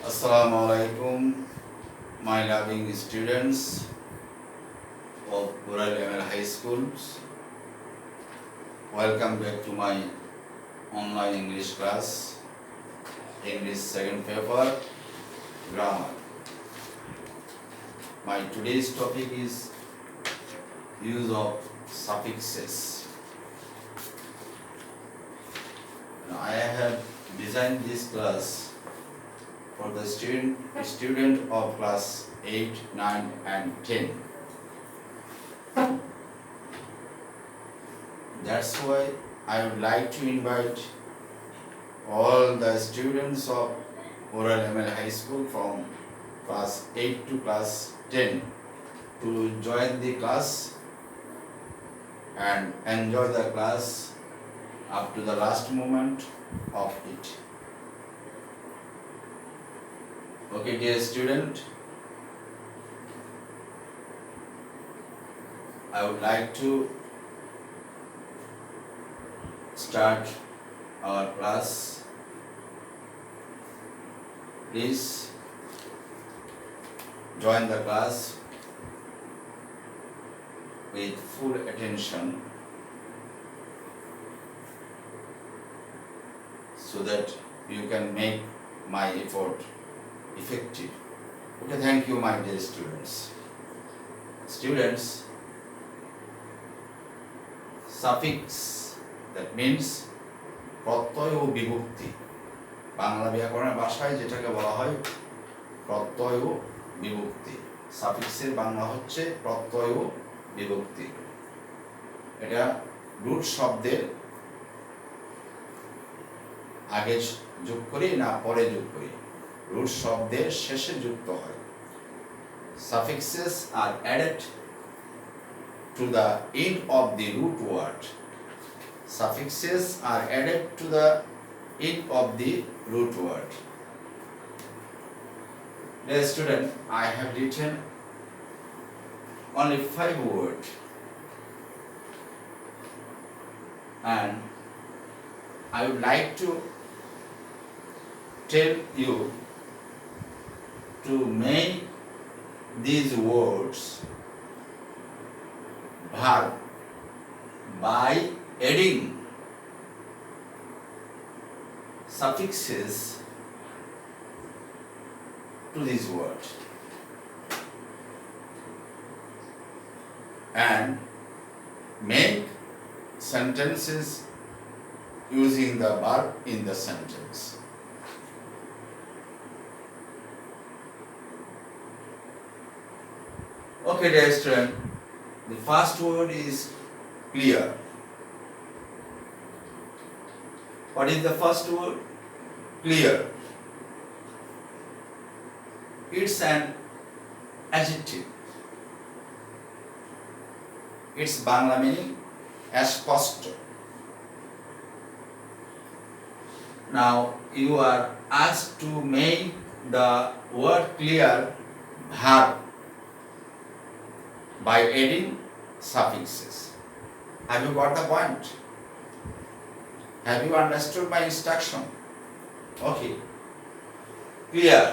Assalamu alaikum, my loving students of Rural ML High Schools. Welcome back to my online English class, English second paper, grammar. My today's topic is use of suffixes. Now, I have designed this class for the student of class 8, 9 and 10. That's why I would like to invite all the students of Oral ML High School from class 8 to class 10 to join the class and enjoy the class up to the last moment of it. Okay, dear student, I would like to start our class. Please join the class with full attention so that you can make my effort effective. Okay, thank you, my dear students. Students, suffix, that means প্রত্যয় ও বিভক্তি। বাংলা ব্যাকরণের ভাষায় যেটাকে বলা হয় প্রত্যয় ও বিভক্তি। সাফিক্সের বাংলা হচ্ছে প্রত্যয় ও বিভক্তি। এটা রুট শব্দের আগে যোগ করি না পরে যোগ করি? রুট শব্দের শেষে যুক্ত হয়। Suffixes are added to the end of the root word. Suffixes are added to the end of the root word. Dear student, I have written only 5 words, and I would like to tell you to make these words verb by adding suffixes to this word and make sentences using the verb in the sentence. Okay, dear student, the first word is clear. What is the first word? Clear. It's an adjective. Its Bangla meaning স্পষ্ট. Now you are asked to make the word clear verb by adding suffixes. Have you got the point? Have you understood my instruction? Okay. Clear.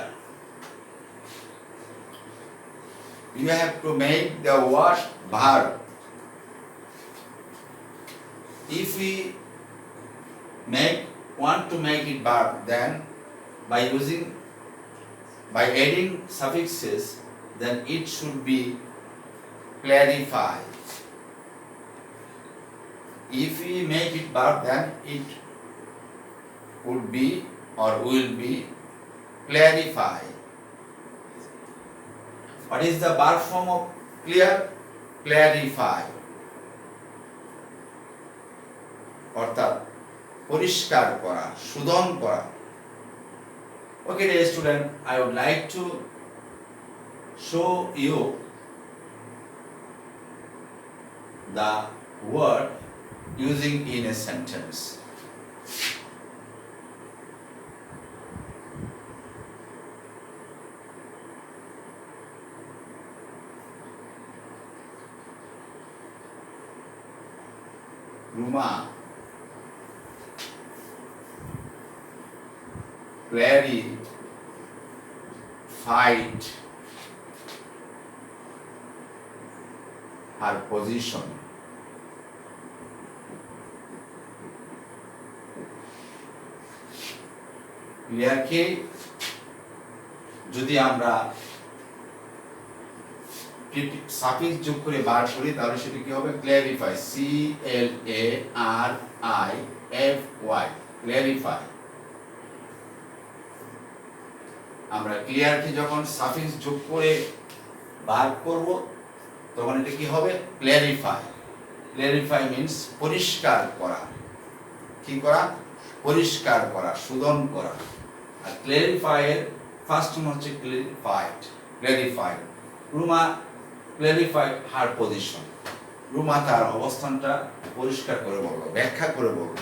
You have to make the word verb. If we want to make it verb, then by adding suffixes, then it should be clarify. If we make it verb, then it would be or will be clarify. What is the verb form of clear? Clarify. অর্থাৎ পরিষ্কার করা, শোধন করা। Okay, dear student, I would like to show you the word using in a sentence. Ruma, Clary, glorified her position. ক্লিয়ারকে যদি আমরা suffix যোগ করে বার করি তাহলে সেটা কি হবে? Clarify, CLARIFY, clarify. আমরা ক্লিয়ারকে যখন সাফিক্স যোগ করে বার করব তখন এটা কি হবে? ক্ল্যারিফাই। ক্ল্যারিফাই মিন্স পরিষ্কার করা। কি করা? পরিষ্কার করা, শোধন করা। আর ক্ল্যারিফাই এর ফার্স্ট ফর্ম হচ্ছে ক্ল্যারিফাই। রুমা ক্ল্যারিফাইড হার পজিশন। রুমা তার অবস্থানটা পরিষ্কার করে বলল, ব্যাখ্যা করে বলল।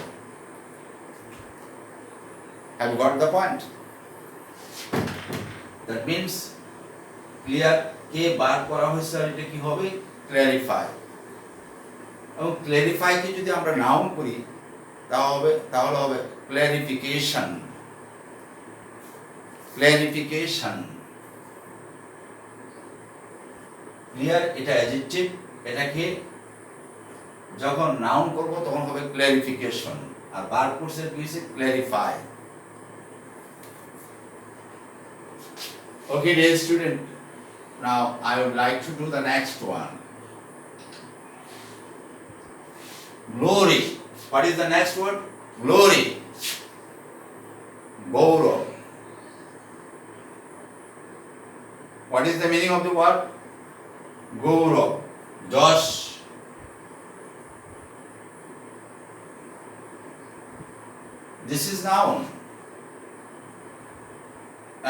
Have you got the point? That means clear কে বার করা হয়েছে আর এটা কি হবে? ক্ল্যারিফাই। এবং ক্ল্যারিফাই কে যদি আমরা নাউন করি তাহলে হবে ক্ল্যারিফিকেশন। ক্লিয়ার এটা অ্যাডজেক্টিভ, এটাকে যখন নাউন করব তখন হবে ক্ল্যারিফিকেশন। আর ভার্ব কোর্সের কি হইছে? Clarify. Okay, dear student, now I would like to do the next one. Glory. What is the next word? Glory. Gaurav. What is the meaning of the word? Gaurav. Josh. This is noun.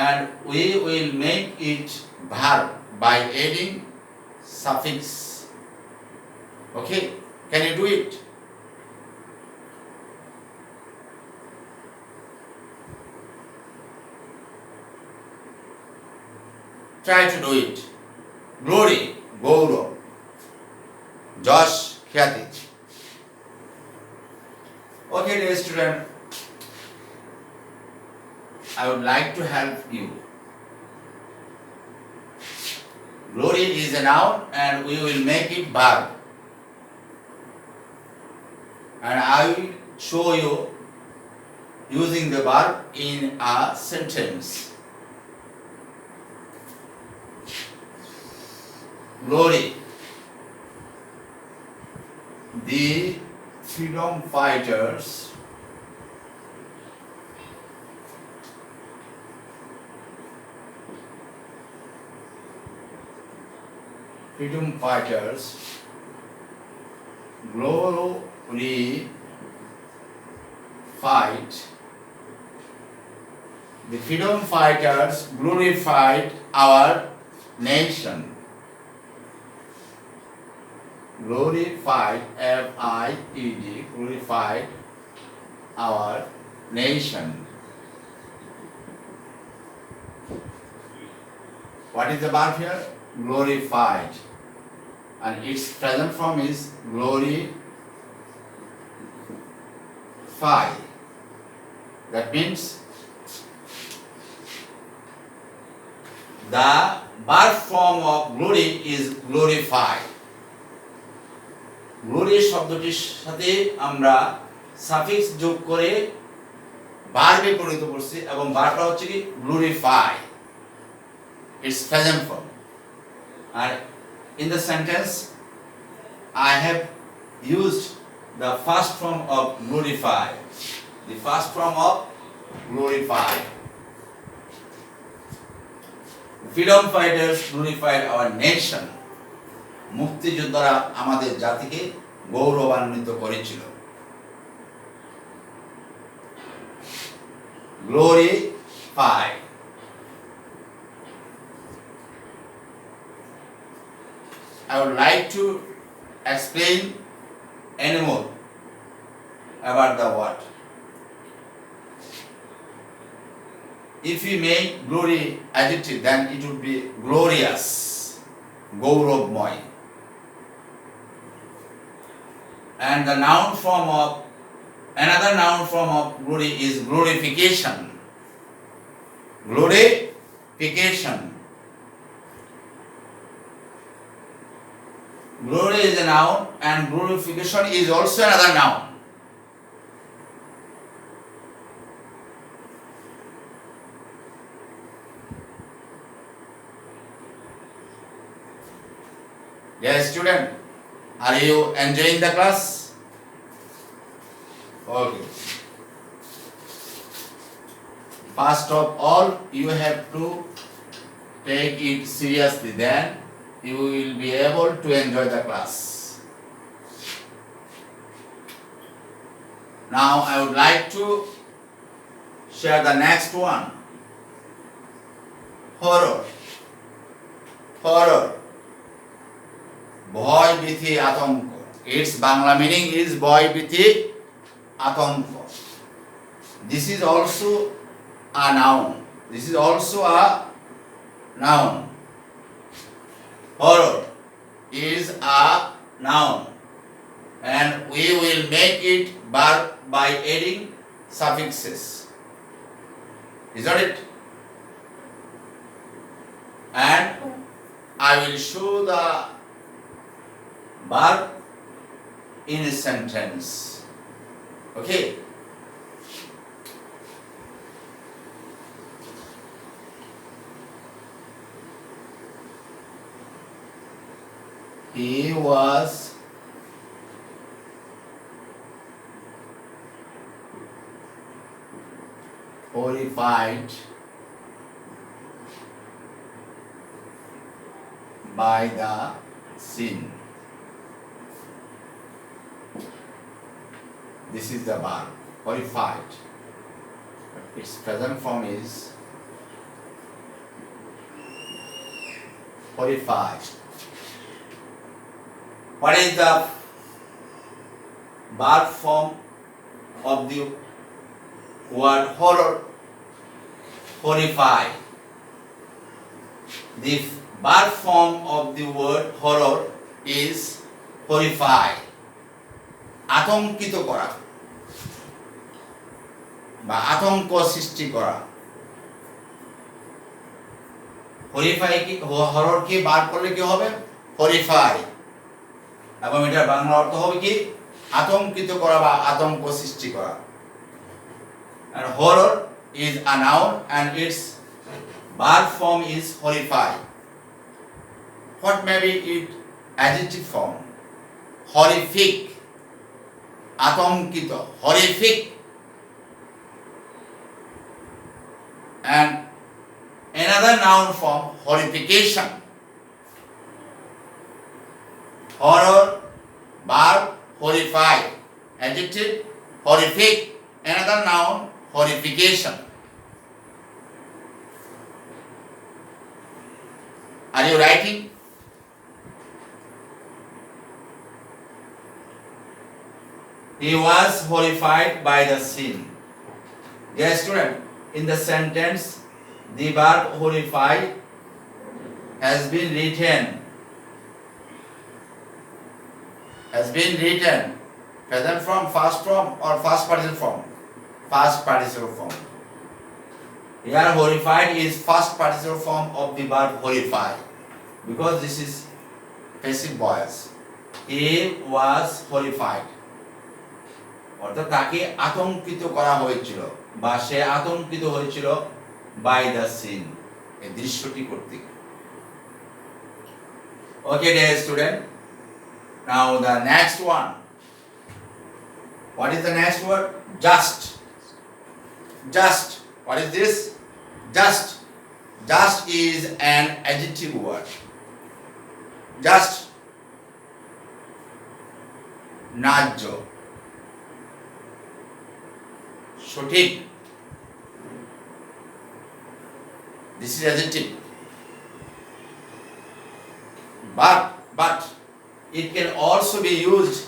And we will make it verb by adding suffix. Okay? Can you do it? Try to do it. Glory, Gaurav. Josh, Khyati. Okay, dear student, I would like to help you. Glory is a noun and we will make it verb. And I will show you using the verb in a sentence. Glory. The freedom fighters glorified. The freedom fighters glorified our nation. Glorified, F-I-E-D, glorified our nation. What is the verb here? Glorified. And its present form is glorify. That means the verb form of glory is glorify. Glory শব্দটির সাথে আমরা suffix যোগ করে ভার্বে পরিণত করছি এবং ভার্বটা হচ্ছে কি? গ্লোরিফাই। It's present form. আর in the sentence I have used the first form of glorify. The first form of glorify. Freedom fighters glorified our nation. মুক্তিযোদ্ধারা আমাদের জাতিকে গৌরবান্বিত করেছিল। Glorify. I would like to explain anymore about the word. If we make glory adjective, then it would be glorious, গৌরবময়. And the noun form of another noun form of glory is glorification. Glorification. Glory is a noun and glorification is also another noun. Dear student, are you enjoying the class? Okay. First of all, you have to take it seriously, then you will be able to enjoy the class. Now I would like to share the next one. Horror. Horror. ভয় ভীতি আতঙ্ক. Its Bangla meaning is ভয় ভীতি আতঙ্ক. This is also a noun. This is also a noun. Horror is a noun and we will make it verb by adding suffixes. Is that it? And I will show the verb in a sentence. Okay? He was horrified by the sin. This is the verb, horrified. Its present form is horrified. What is the verb form of the word horror? Horrify. The verb form of the word horror is horrify. আতঙ্কিত করা বা আতঙ্ক সৃষ্টি করা. হরিফাই কি horror কি বার করলে কি হবে? হরিফাই. এবং এটার বাংলা অর্থ হবে কি? আতঙ্কিত করা বা আতঙ্ক সৃষ্টি করা. And horror is a noun and its verb form is horrify. What may be its adjective form? Horrific. আতঙ্কিত, horrific. And another noun form, horrification. Horror, verb, horrify. Adjective, horrific. Another noun, horrification. Are you writing? He was horrified by the sin. Dear student, in the sentence, the verb horrify has been written. Present form, past form, or past participle form? Past participle form. Here, horrified is past participle form of the verb horrify, because this is passive voice. He was horrified. অর্থাৎ তাকে আতঙ্কিত করা হয়েছিল বা সে আতঙ্কিত হয়েছিল by the scene, এই দৃশ্যটি কর্তৃক। Okay, dear student. Now the next one. What is the next word? Just. Just. What is this? Just. Just is an adjective word. Just. ন্যায্য, সঠিক. This is adjective. But it can also be used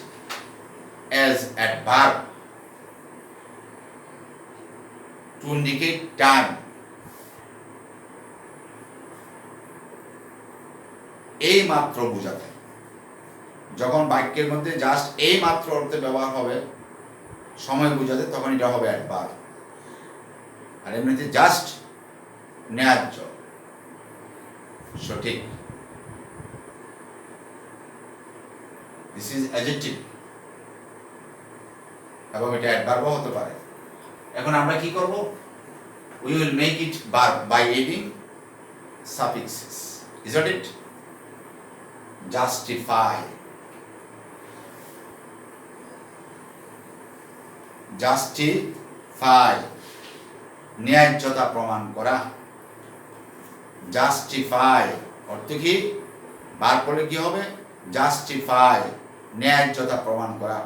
as adverb to indicate time. এই মাত্র বোঝাতে, যখন বাক্যের মধ্যে just এই মাত্র অর্থে ব্যবহার হবে সময় বোঝাতে, তখন এটা হবে অ্যাডভার্ব। আর এমনিতে জাস্ট ন্যায্য, সঠিক। দিস ইজ অ্যাডজেক্টিভ এবং এটা অ্যাডভার্বও হতে পারে। এখন আমরা কি করব? We will make it verb by adding suffixes. Isn't it? Justify, justify ন্যায্যতা প্রমাণ করা। জাস্টিফাই অর্থ কি? ভার্ব বলে কি হবে? জাস্টিফাই ন্যায্যতা প্রমাণ করা,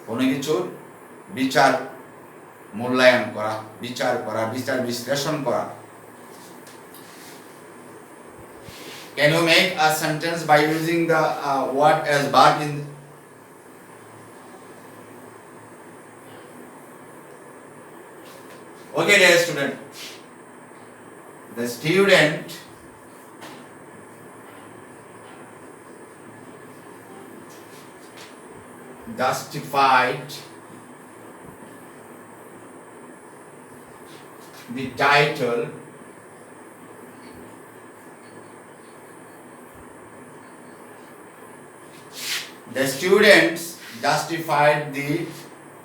কোনো কিছুর বিচার মূল্যায়ন করা, বিচার করা, বিচার বিশ্লেষণ করা। Can you make a sentence by using the word as verb in? Okay, dear student. The student justified the title The students justified the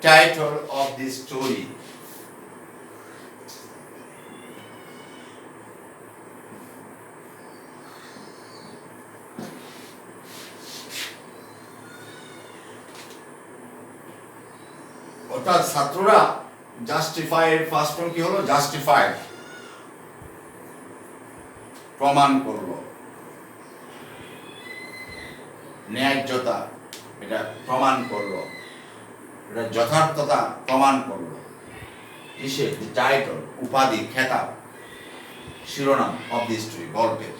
title of the story. অর্থাৎ ছাত্ররা জাস্টিফাইড ফার্স্ট ফর্ম কি হলো? Justified প্রমাণ করলো, ন্যায্যতা এটা প্রমাণ করলো, এটা যথার্থতা প্রমাণ করলো। কিসে? টাইটল, উপাধি, খেতাব, শিরোনাম অফ দি স্টোরি, গল্পের।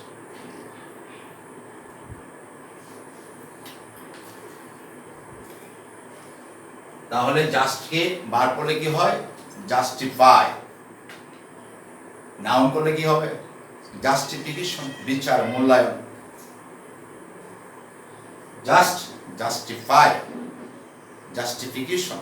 তাহলে জাস্টকে ভার্ব করলে কি হয়? জাস্টিফাই। নাউন করলে কি হবে? জাস্টিফিকেশন, বিচার মূল্যায়ন। Just, justify, justification.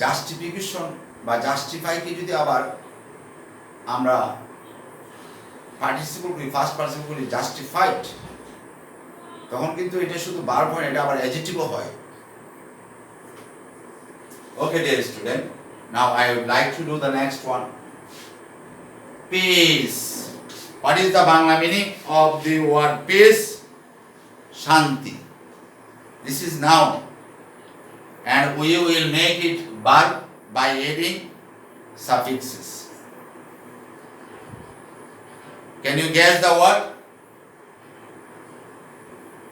জাস্টিফিকেশন বা জাস্টিফাইকে যদি আবার আমরা পার্টিসিপল করি, ফার্স্ট পার্সন করি জাস্টিফাইড, তখন কিন্তু এটা শুধু ভার্ব হয়, এটা আবার অ্যাডজেক্টিভও হয়। Okay, dear student, now I would like to do the next one. Peace. What is the Bangla meaning of the word peace? Shanti. This is noun, and we will make it verb by adding suffixes. Can you guess the word?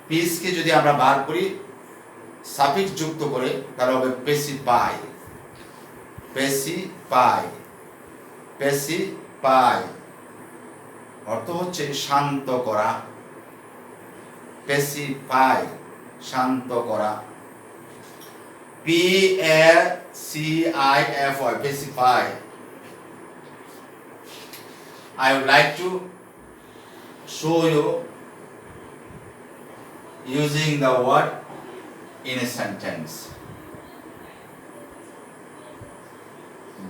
Peace কে যদি আমরা verb করি suffix যুক্ত করে তাহলে হবে পেসিফাই। পেসিফাই, পেসিফাই অর্থ হচ্ছে শান্ত করা। পেসিফাই শান্ত করা। PACIFY pacify. I would like to show you using the word in a sentence.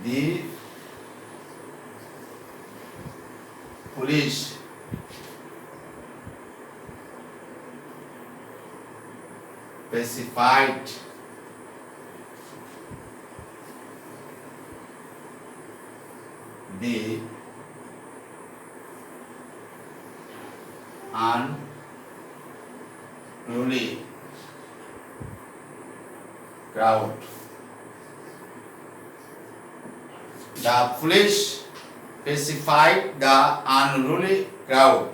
The police pacified the unruly crowd. The police pacified the unruly crowd.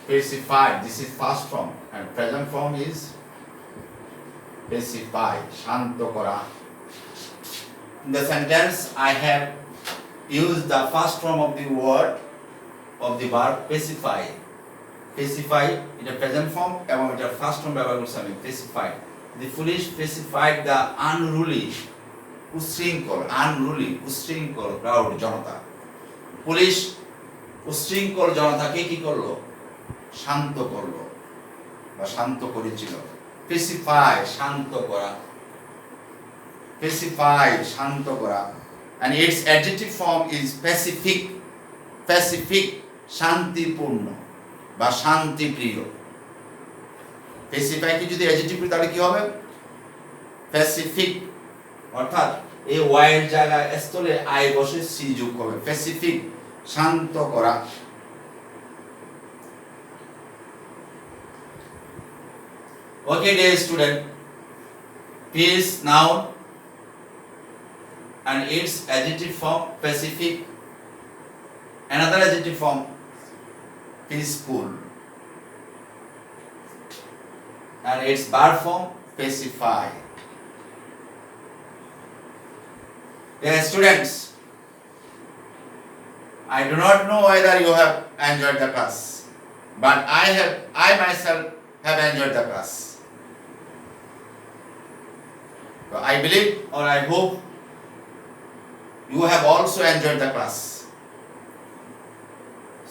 Pacified, this is past form, and present form is pacified, shanto kora. In the sentence I have used the first form of the word of the verb pacify. Pacify এটা present form এবং এটা first form ব্যবহার করছি আমি, pacified. The foolish pacified the unruly, উশৃঙ্খল, unruly উশৃঙ্খল crowd, জনতা। Police উশৃঙ্খল জনতাকে কি করলো? শান্ত করলো বা শান্ত করেছিল। pacify শান্ত করা, pacify শান্ত করা। and its adjective form is pacific. Pacific, শান্তিপূর্ণ বা শান্তিপ্রিয়। পেসিফাইকে যদি অ্যাডজেক্টিভ করি তাহলে কি হবে? প্যাসিফিক, অর্থাৎ এই ওয়াই এর জায়গায় স্থলে আই বসে সি যোগ হবে। প্যাসিফিক, শান্ত করা। Okay, dear student, peace noun and its adjective form pacific. Another adjective form peaceful and its verb form pacify. Dear students, I do not know whether you have enjoyed the class, but I myself have enjoyed the class. So I believe or I hope you have also enjoyed the class.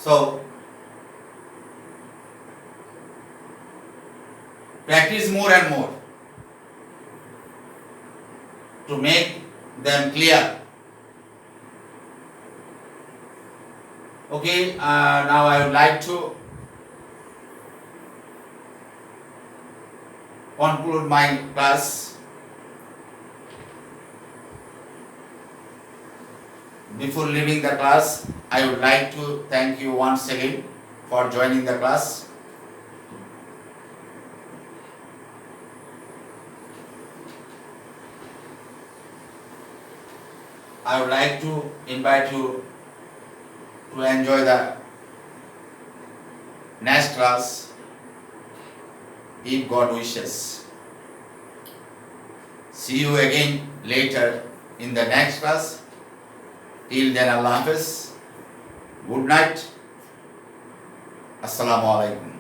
So practice more and more to make them clear. Okay, now I would like to conclude my class. Before leaving the class, I would like to thank you once again for joining the class. I would like to invite you to enjoy the next class if God wishes. See you again later in the next class. Till then, Allah Hafiz. Good night. Assalamu alaikum.